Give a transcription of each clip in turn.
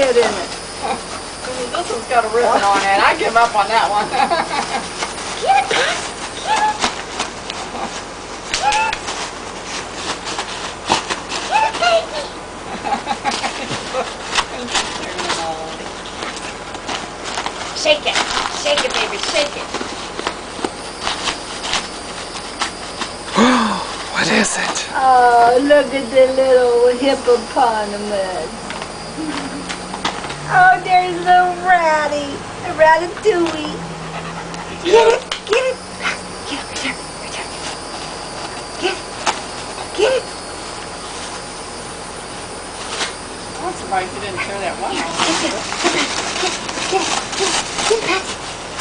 get in it. This one's got a ribbon on it. I give up on that one. Get it, Pat. Get it. Get it, baby. Shake it. Shake it, baby. Shake it. What is it? Oh, look at the little hippopotamus. Oh, there's little Ratty. A Ratatouille. Get it. Get it. Get it. Right there. Right there. Get it. Get it. I'm surprised you didn't tear that one off. Get it. Get it. Get it. Get it, Pat.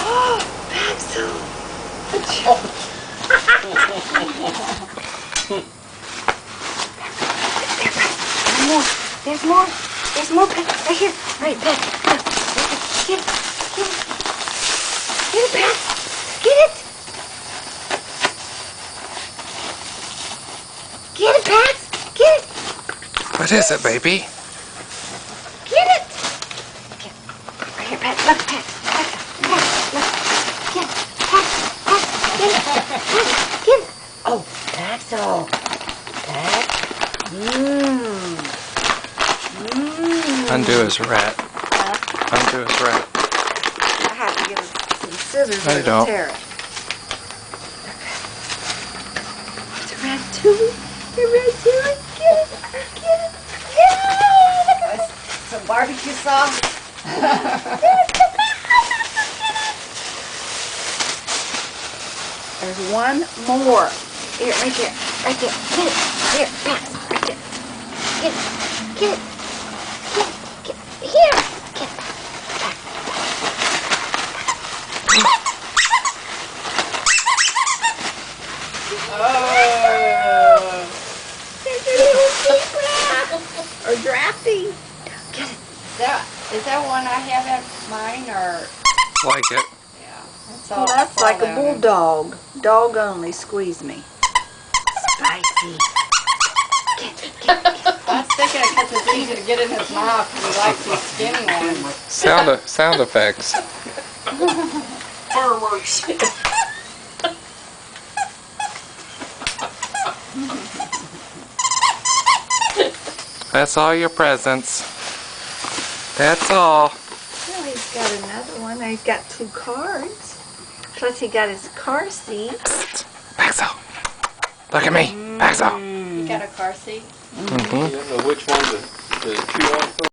Oh, Paxo. There's more. There's more, Pat. Right here. Right, Pat. Get it. Get it. Get it, Pat. Get it. Get it, Pat. Get it. What is it, baby? Get it. Get it. Right here, Pat. Look, Pat. Pat. Pat. Look. Get it. Pat. Pat. Get it. Pat. Get it. Oh, Paxo. Pat. Undo his rat. Undo his rat. I have to give him some scissors No, you don't. to tear it. It's a ratatouille. A ratatouille. Get it. Get it. Get it. Some barbecue sauce. There's one more. Here, right there. Right there. Get it. Here, Pat. Right there. Get it. Get it. Get it. Here. Get it. Oh. There's a little zebra. Or Drafty. Get it. Is that one I have at mine or? Like it. Yeah. Well, that's like a bulldog. Dog only. Squeeze me. Spicy. Get it. Get it. I was thinking it because it's easy to get in his mouth and he likes these skinny ones. Sound effects. Fireworks. That's all your presents. That's all. Well, he's got another one. He's got 2 cards. Plus he got his car seat. Psst. Paxo. Look at me. Paxo. You got a car seat? Mm-hmm. You don't know which one to chew on.